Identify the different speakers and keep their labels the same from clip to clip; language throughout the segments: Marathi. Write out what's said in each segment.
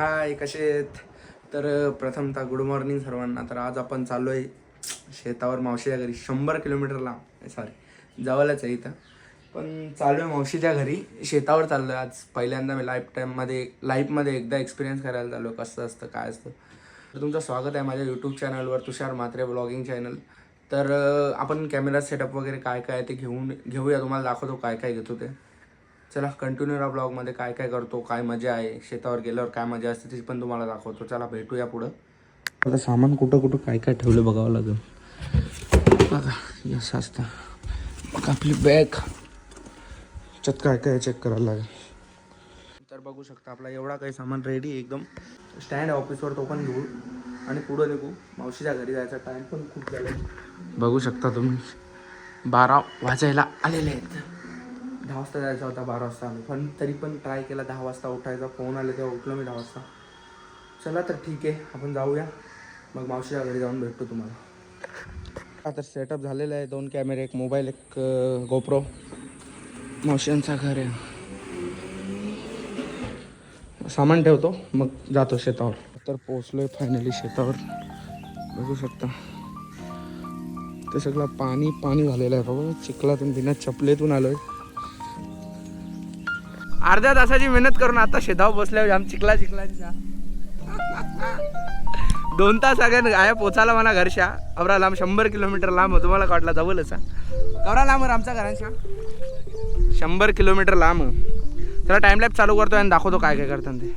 Speaker 1: हाय, कसे आहेत? तर प्रथमतः गुड मॉर्निंग सर्वांना. तर आज आपण चाललो आहे शेतावर मावशीच्या घरी. 100 किलोमीटर लांब, सॉरी जवळच आहे इथं, पण चालू आहे मावशीच्या घरी. शेतावर चाललो आहे आज. पहिल्यांदा मी लाईफमध्ये एकदा एक्सपिरियन्स करायला चाललो आहे कसं असतं काय असतं. तर तुमचं स्वागत आहे माझ्या यूट्यूब चॅनलवर, तुषार म्हात्रे ब्लॉगिंग चॅनल. तर आपण कॅमेरा सेटअप वगैरे काय काय ते घेऊया. तुम्हाला दाखवतो काय काय घेतो ते. चला कंटिन्यू राहा ब्लॉगमध्ये. काय काय करतो, काय मजा आहे, शेतावर गेल्यावर काय मजा असते ती पण तुम्हाला दाखवतो. चला भेटूया पुढं. आता सामान कुठं काय काय ठेवलं बघावं लागेल. बघा असं असतं. मग आपली बॅग त्याच्यात काय काय चेक करायला लागेल. तर बघू शकता आपला एवढा काही सामान रेडी एकदम. स्टँड ऑफिसवर तो पण घेऊ आणि पुढं निघू. मावशीच्या घरी जायचा टाईम पण खूप झाला. बघू शकता तुम्ही 12 वाजायला आलेले आहेत. 10 वाजता जायचा होता, 12 वाजता आलो, पण तरी पण ट्राय केला 10 वाजता उठायचा. फोन आले तेव्हा उठलो मी 10 वाजता. चला तर ठीक आहे, आपण जाऊया. मग मावशीच्या घरी जाऊन भेटतो तुम्हाला. आता सेटअप झालेलं आहे. 2 कॅमेरे, एक मोबाईल, एक गोप्रो. मावशींचं घर आहे. सामान ठेवतो मग जातो शेतावर. तर पोचलोय फायनली शेतावर. बघू शकता ते सगळं पाणी झालेलं आहे. बघा चिखलातून बिना चपलेतून आलोय. अर्ध्या तासाची मेहनत करून आता शेतावर बसल्यावर आम चिखलाच्या 2 तास सगळ्यांना गाया पोचायला मला घरच्या. अवरा लांब 100 किलोमीटर लांब हो. तुम्हाला काढला जवळच कवरा लांब आमच्या घरांच्या 100 किलोमीटर लांब. त्याला टाइमलॅप चालू करतो आणि दाखवतो काय काय करतात ते.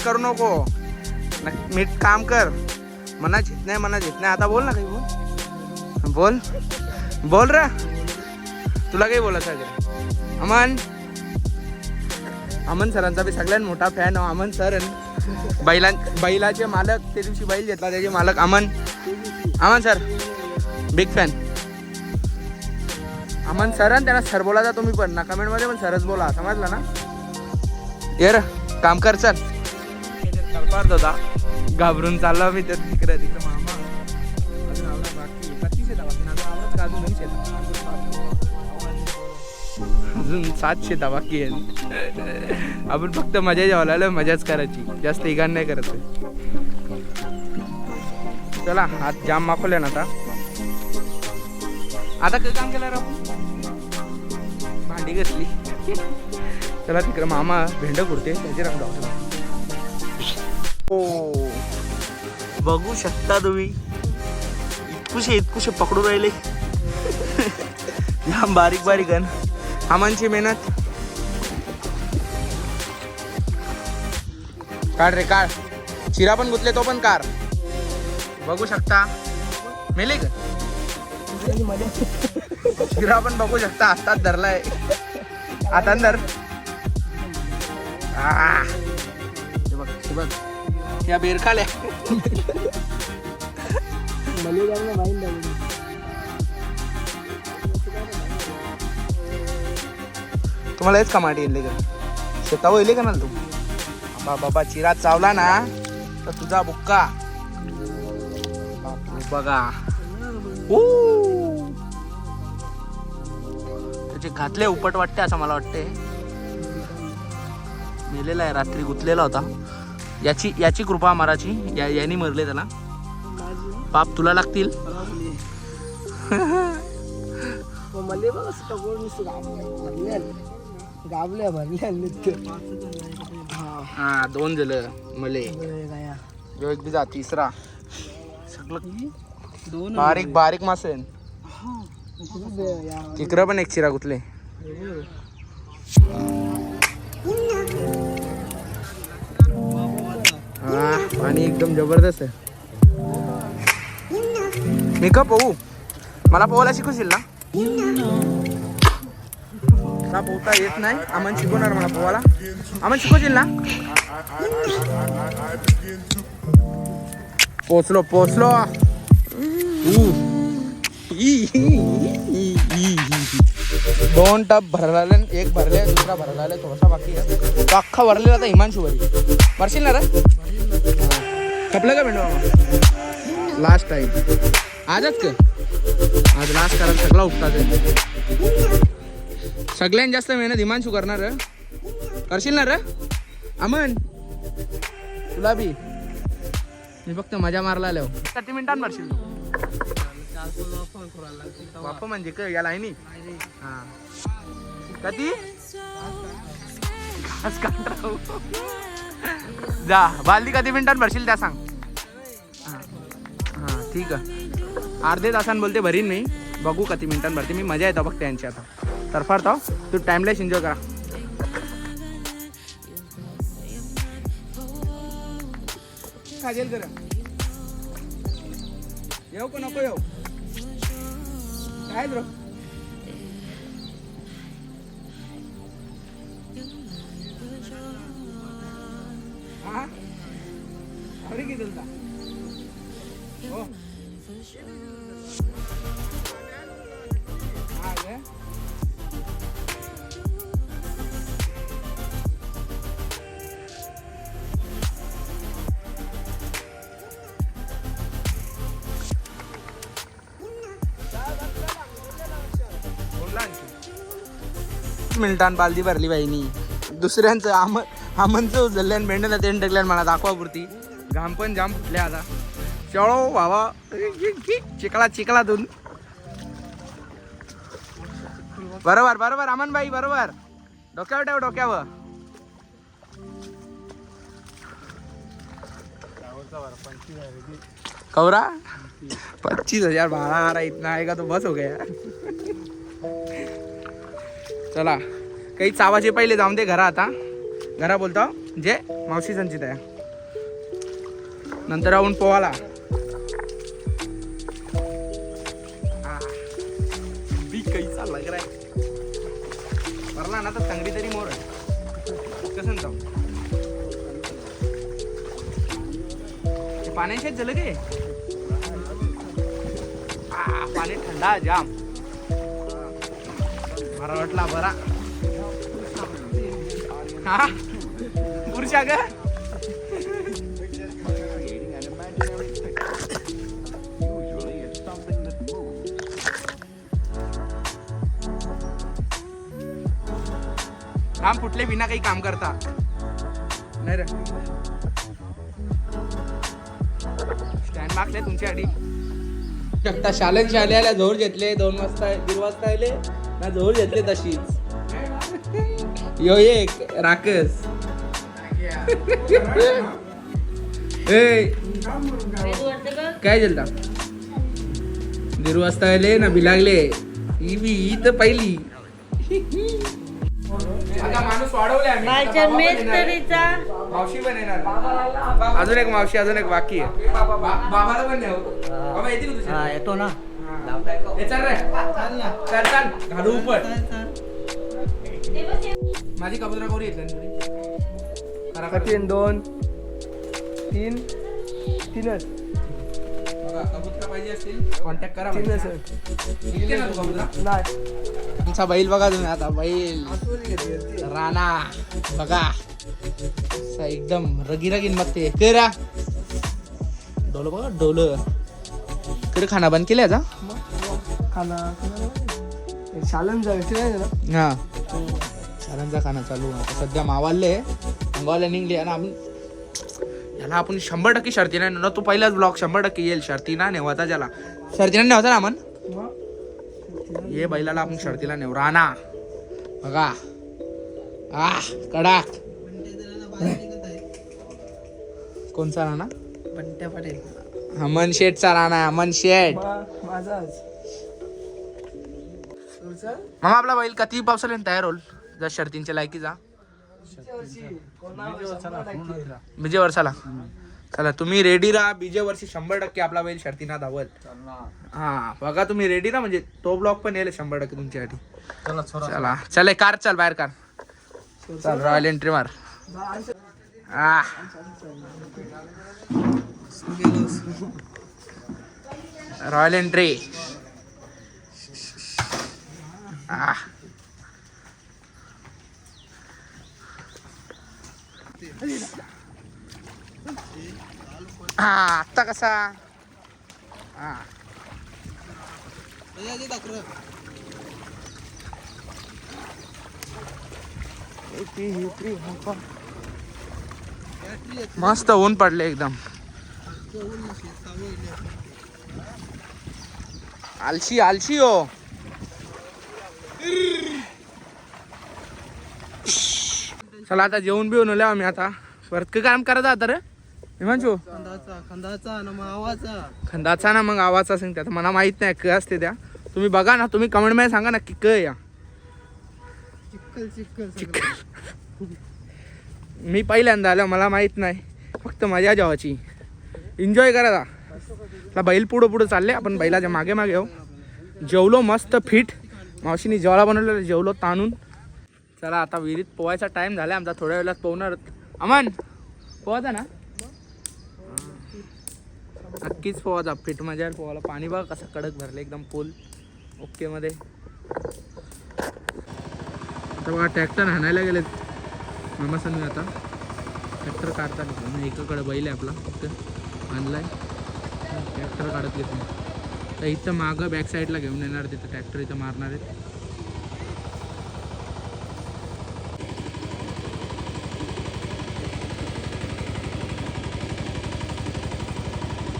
Speaker 1: करू नको, मीठ काम कर. मना झित नाही आता बोल ना काही. बोल रे. तुला काही बोलायचं आहे? अमन सरांचा बी सगळ्यात मोठा फॅन. अमन सर बैलाचे मालक. ते दिवशी बैल घेतला त्याचे मालक Aman sir, big fan Aman sir. आणि त्यांना सर बोलायचा तुम्ही पण ना कमेंटमध्ये, पण सरच बोला, समजला ना. ये काम कर चल. होता घाबरून चालला मी तर तिकडे मामा. अजून आवडा बाकी 25 शेता बाकी. अजून 7 शेता बाकी आहेत. आपण फक्त मजा जेवायला मजाच करायची, जास्त इगाण नाही करत. चला हात जाम माखवले ना आता काय काम केलं रे. भांडी घातली. चला तिकडे मामा भेंड कुडते त्याचे रंग दाखवला. हो बघू शकता तुम्ही इतकुशे पकडू राहिले. लांब बारीक आमांची मेहनत. काढ रे काढ. चिरा पण गुतले तो पण कार. बघू शकता मेले का चिरा पण बघू शकता. हातात धरलाय. हातात धर. बघ या बेरखाल्या. तुम्हाला हेच कामाटी येईल का शेतावर येईल का ना तू. बाबा चिरा चावला ना तर तुझा बुक्का बघा. त्याचे घातले उपट वाटते असं मला वाटते. मेलेला आहे, रात्री गुतलेला होता. याची कृपा माराची. यांनी मरले त्याला. पाप तुला लागतील. हा 2 झालं मले. जो एक बिजा तिसरा सगळं बारीक मासे. तिकडं पण एक चिरा गुतले. पाणी एकदम जबरदस्त आहे. मी का पोहू? मला पोहायला शिकवशील ना. मला पोहता येत नाही. अमन शिकवणार मला पोहायला. अमन शिकवशील ना. पोचलो पोचलो. दोन टप भरले, एक भरले दुसरा भरला, थोडासा बाकी आहे. तो अख्खा भरलेला आता हिमांशू भरी भरशील ना रे. कपलं का भेटू लास्ट टाइम आजच का आज लास्ट करायला सगळा उपतात. सगळ्यात जास्त मेहनत हिमांशू करणार करशील ना रे अमन. तुला बी मी फक्त मजा मारला आलो. किती मिनिटांत भरशील तू. बाप म्हणजे का या लाईनी हा कधी जा बालदी कधी मिनिटांत भरशील त्या सांग. हां ठीक आहे. अर्धे तासान बोलते भरीन मी बघू किती मिनिटांत भरते. मी मजा येतो बघ त्यांची आता तरफारतो. तू टाइमलेस एन्जॉय करा. खाजेल करा येऊ का नको येऊ काय ब्रो. हा अरे किती चलता हो हा गे मिनिटांत बालदी भरली बाईनी. दुसऱ्यांचं आमनचं उचलल्यान भेंडला तेन टाकल्यान मला दाखवा पुरती. घाम पण जाम फुटले आता. चलो बाबा चिकला चिकलातून. बरोबर बरोबर अमन बाई बरोबर. डोक्यावर ठेव डोक्यावर. कवरा 25,000 भाड़ा आ रहा है. इतना आएगा तो बस हो गया. चला काही चावाचे पहिले जाऊन दे घरा. आता घरा बोलतो जे मावशी संचित आहे. नंतर आपण पोवाला बी कैसा लग रहा है. भरला ना तर तंगडी तरी मोर कसं जाऊ. पाण्याचे झालं गे पाणी थंडा जाम बरा वाटला बरा. हा पुरुषा ग काम फुटले बिना काही काम करता नाही रे. स्टँड मागले तुमच्यासाठी. शकता शाळेला जोर घेतले 2 वाजता 1:30 वाजता आले ना जोर घेतले तशीच. यो एक राकेश काय झालं 1:30 वाजता आले ना बिलागले. ही तर पहिली आता माणूस वाढवले. मावशी पण येणार. अजून एक मावशी अजून एक बाकी आहे. बाबाला पण द्याव बाबा येते का तुझ्या. येतो ना चल रे चल चल घालू उपर. माझी कबुतरा कोरी येत 3 2 3 3च बघा. कबुतरा पाहिजे असतील कॉन्टॅक्ट करा. 3 सर ना तू कबुतरा नाही. तुमचा बैल बघा तुम्ही आता. बैल राणा बघा एकदम रगीन मग ते करा डोलं बघा डोलं. तरी खाना बंद केलं आता. खाना शालन जायचं हा शालांचा खाना चालू आता सध्या मावाले अंगावाला निघले. आणि आपण याला आपण 100% शर्तीना ना. तू पहिलाच ब्लॉग 100% येईल. शर्तीना नेवाचा ज्याला शर्तीना नेवाचा ना आपण ये बैलाला आपण शर्तीला नेऊ. राणा बघा कडाक. कोणचा राणा. बंट्या पटेल. अमन शेठचा राणा. अमन शेठ माझाच. मामा आपला बैल किती पावसाला तयार होईल जर शर्तींच्या लायकीचा. बीजे वर्षाला. चला तुम्ही रेडी राहा. बीजे वर्षी 100% आपला बैल शर्तीना धावल. हा बघा तुम्ही रेडी ना. म्हणजे तो ब्लॉग पण येईल 100% तुमच्यासाठी. चला चल कार चल बाहेर कार चल. रॉयल एंट्री मार. Royal entry. आता कसा मस्त ऊन पडले एकदम. आलशी आलशी हो. चला आता जेवण बिवून आलो आम्ही. आता परत काय काम करत आता रे हिमांशू?
Speaker 2: खंदाचा ना मग आवाचा.
Speaker 1: खंदाचा ना मग आवाजचा सांगते. आता मला माहित नाही काय असते त्या. तुम्ही बघा ना, तुम्ही कमेंट मध्ये सांगा ना की काय या.
Speaker 2: चिक्कल चिक्कल
Speaker 1: चिक्कल. मी पहिल्यांदा आलो, मला माहित नाही. फक्त मजा जेवायची, एन्जॉय करायचा. बैल पुढं पुढं चालले, आपण बैलाच्या मागे मागे येऊ. जेवलो मस्त फिट. मावशीने जेवायला बनवलेलं, जेवलो ताणून. चला आता विहिरीत पोहायचा टाइम झाला आमचा. थोड्या वेळात पोहणार. अमन पोहायचा ना? नक्कीच पोहायचा. फिट मजा पोहायला. पाणी बघा कसं कडक भरलं एकदम पूल ओके मध्ये. आता बघा ट्रॅक्टर हाणायला गेलेत मामा सांग. आता ट्रॅक्टर काढतात. एकाकडे बैल आहे आपला फक्त आणलाय. ट्रॅक्टर काढत घेतो. तर इथं मागं बॅक साईडला घेऊन येणार. तिथं ट्रॅक्टर इथं मारणार आहेत.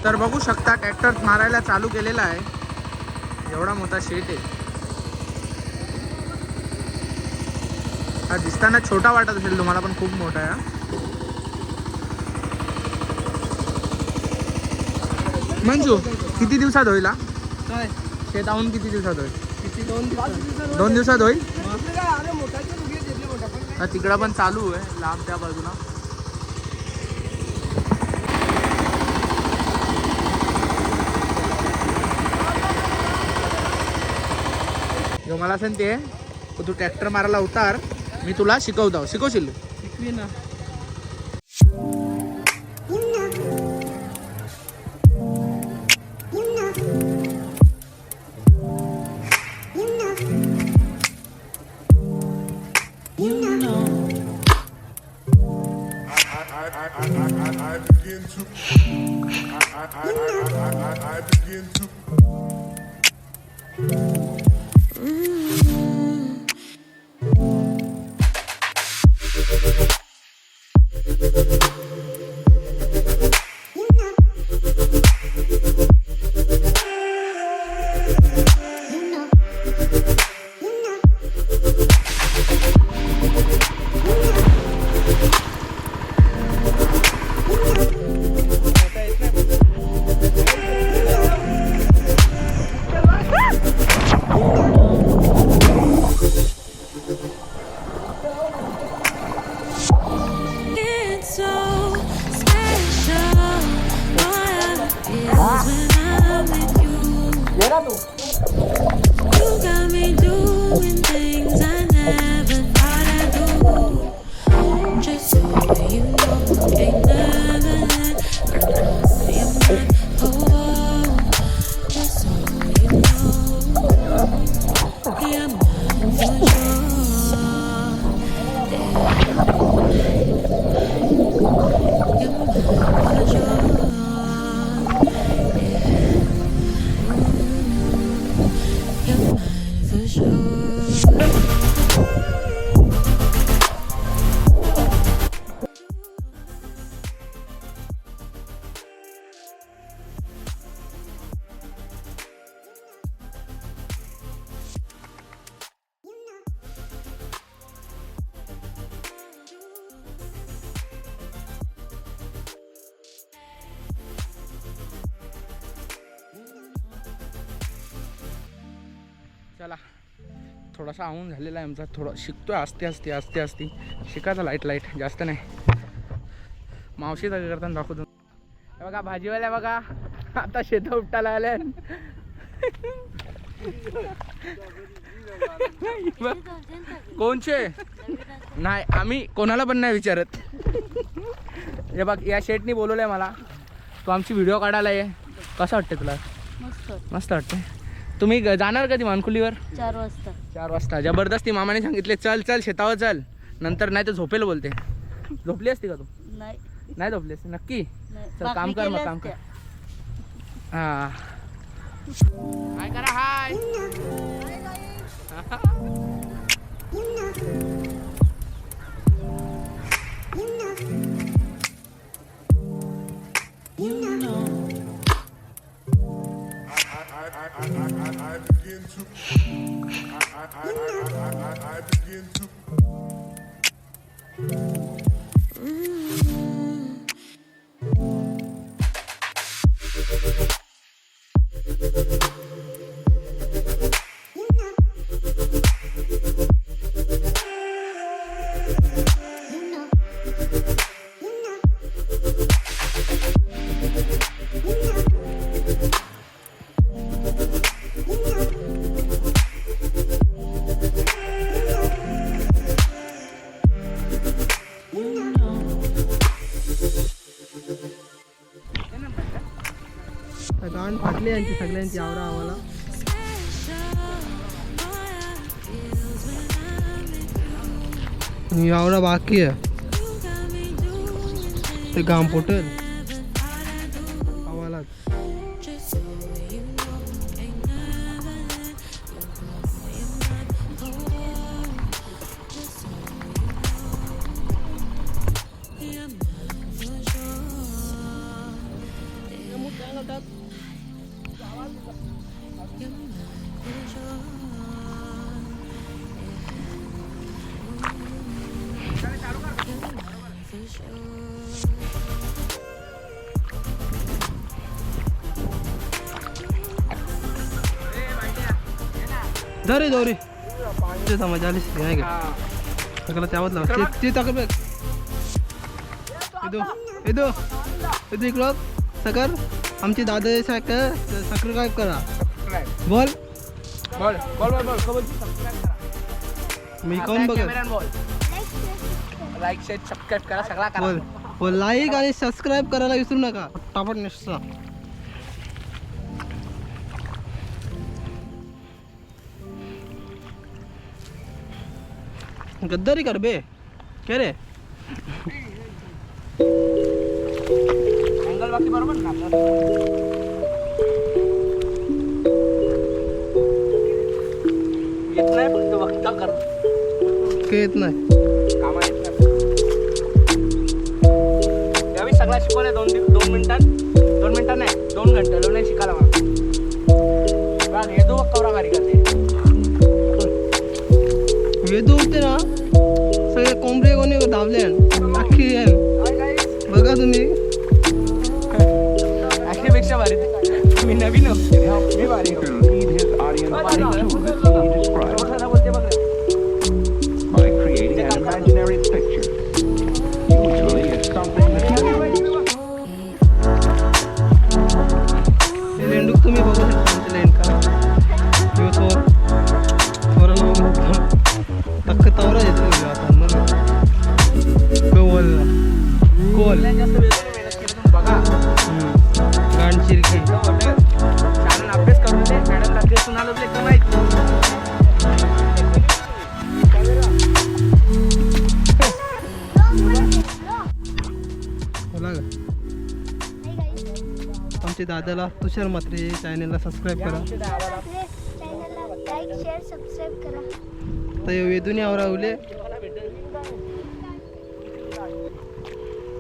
Speaker 1: तर बघू शकता ट्रॅक्टर मारायला चालू केलेला आहे. एवढा मोठा शेट आहे. हा दिसताना छोटा वाटत असेल तुम्हाला, पण खूप मोठा आहे. मंजू किती दिवसात होईल
Speaker 2: काय
Speaker 1: शेत आवून? किती दिवसात होईल?
Speaker 2: किती 2
Speaker 1: दिवसात होईल.
Speaker 2: दिवसात.
Speaker 1: तिकडं पण चालू आहे लांब त्या बाजूला. जो मला सांगते तू ट्रॅक्टर मारायला उतार, मी तुला शिकवतो. शिकवशील?
Speaker 2: शिकवी ना.
Speaker 1: चला थोडासा आऊन झालेला आहे आमचा. थोडं शिकतोय आस्ते शिकायचा लाईट जास्त नाही. मावशी काय करताना दाखवतो. हे बघा भाजीवाल्या बघा आता शेत उपटायला आल्या. कोणचे नाही, आम्ही कोणाला पण नाही विचारत. हे बघ या शेटनी बोलवलंय मला.
Speaker 3: तू आमची व्हिडिओ काढायला ये. कसं वाटतं तुला?
Speaker 4: मस्त
Speaker 3: मस्त वाटते. तुम्ही जाणार कधी मानकुलीवर?
Speaker 4: 4 वाजता.
Speaker 3: 4 वाजता. जबरदस्ती मामाने सांगितले चल चल शेतावर चल, नंतर नाही तर झोपेल बोलते. झोपली असती का तू?
Speaker 4: नाही
Speaker 3: नाही झोपली असती नक्की.
Speaker 4: नाही.
Speaker 3: चल काम कर मग, काम कर. हा हाय करा, हाय.
Speaker 2: गाण फाटली यांची सगळ्यांची आवरा आम्हाला. आवरा बाकी आहे ते गाम पोटल आम्हाला. दरे दौरे ते समज आलीस नाही का सगळं त्यावत लाव ते टाक बघ. येतो इकडं सकर आमची दादा सबस्क्राईब करा. बोल
Speaker 3: बोल बोल बोल बोल बोल.
Speaker 2: मी कोण बघ.
Speaker 3: लाईक शेअर सबस्क्राईब करा, सगळा करा.
Speaker 2: बोल बोल लाईक आणि सबस्क्राईब करायला विसरू नका. टापट निसता गद्दारी कर बे. क्या रे
Speaker 3: अँगल बाकी बरोबर ना आपलं. येत नाही फक्त बघता कर.
Speaker 2: काय येत नाही
Speaker 3: कामा येत नाही. यावेळी सगळा शिकवलंय 2 मिनिटात. 2 मिनिटात नाही 2 घंटे नाही शिकायला मला. हे दो कवरा गाडी करते.
Speaker 2: वेदू होते ना सगळे कोंबडे कोणी धावले अख्खी बघा तुम्ही.
Speaker 3: अखेपेक्षा भारी मी नवीन मी भारी बोलते बघ.
Speaker 5: By creating an imaginary picture. Usually it's something that
Speaker 2: लेंडूक तुम्ही बघू शकता आमचे लेंड का थोडं तक्क तवरा येतो आता मग गोवलला गोल
Speaker 3: जास्त वेळ मेहनत केली तुम्ही बघा.
Speaker 2: गाण चिरकी
Speaker 3: कारण अभ्यास करून दे मॅडमला ते सुनाला एकदम माहिती.
Speaker 2: बोला का आमच्या दादाला तुषार मात्रे चॅनलला सबस्क्राईब करा.
Speaker 6: लाईक शेअर सबस्क्राईब करा.
Speaker 2: तर वेदूने आवरावले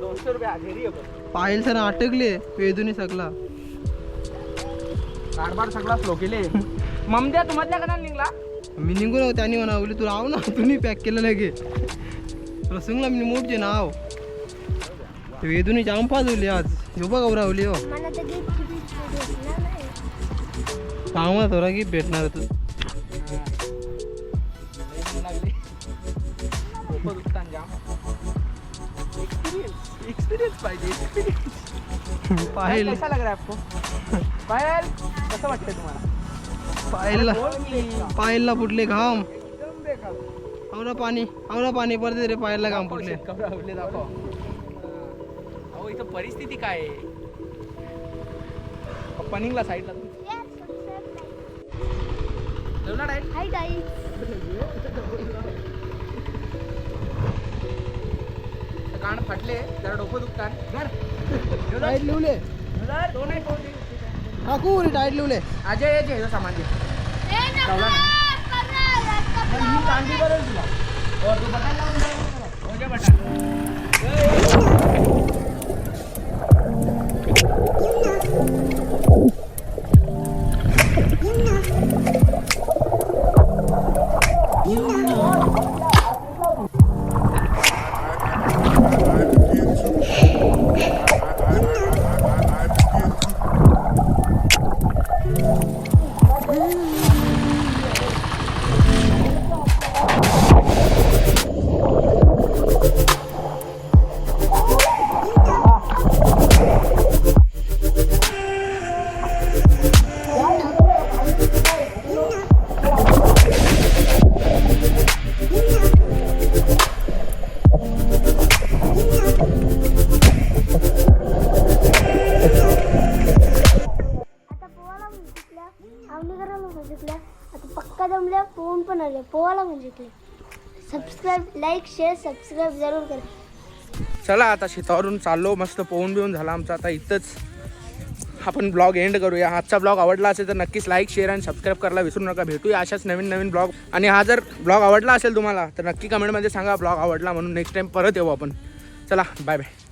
Speaker 3: 200 रुपये घरी
Speaker 2: पाहिल सर अटकले वेदूने सगळा
Speaker 3: कारभार सगळा स्लो केले. ममद्या तुम्हाला कदा निघला.
Speaker 2: मी निघून आहो त्यांनी म्हणावली तू राव ना तुम्ही पॅक केलं लगे प्रसंगला मी मोठचे नाव वेदूने जाम पाजवली आज जो बघ आवरावली हो.
Speaker 6: मला तर गिफ्ट भेटणार नाही.
Speaker 2: कामात थोडा गिफ्ट भेटणार तू.
Speaker 3: एक्सपीरियंस पाहिजे.
Speaker 2: पाहिल
Speaker 3: कैसा लग रहा है आपको? पायल कसं वाटतंय तुम्हाला?
Speaker 2: पायलला फुटले घाम. आवरा पाणी पडते रे पायलला घाम फुटले.
Speaker 3: अहो इथं परिस्थिती काय आहे? पनिंगला साईडला जेवला डायट
Speaker 6: हाय गाई
Speaker 3: कान फाटले जरा डोकं दुखतात
Speaker 2: टाईट लिवले काकू टाईट लिवले
Speaker 3: अजय याचे हे सामान घे
Speaker 6: ए
Speaker 3: जाऊला ना ही कांडी बरं तुला और तू बटन लावून दे ओके बटन
Speaker 6: आता पोवाला म्हणजे जिंकल्या आवनी करायला म्हणजे जिंकल्या आता पक्का जमल्या पोहून पण आल्या पोवाला म्हणजे जिंकले सबस्क्राईब लाईक शेअर सबस्क्राईब जरूर करा
Speaker 3: चला आता शेतावरून चाललो मस्त पोहून बिवून झाला आमचा आता इथंच आपण ब्लॉग एंड करूया आजचा ब्लॉग आवडला असेल तर नक्कीच लाईक शेअर आणि सबस्क्राईब करायला विसरू नका भेटूया अशाच नवीन नवीन ब्लॉग आणि हा जर ब्लॉग आवडला असेल तुम्हाला तर नक्की कमेंटमध्ये सांगा ब्लॉग आवडला म्हणून नेक्स्ट टाइम परत येऊ आपण चला बाय बाय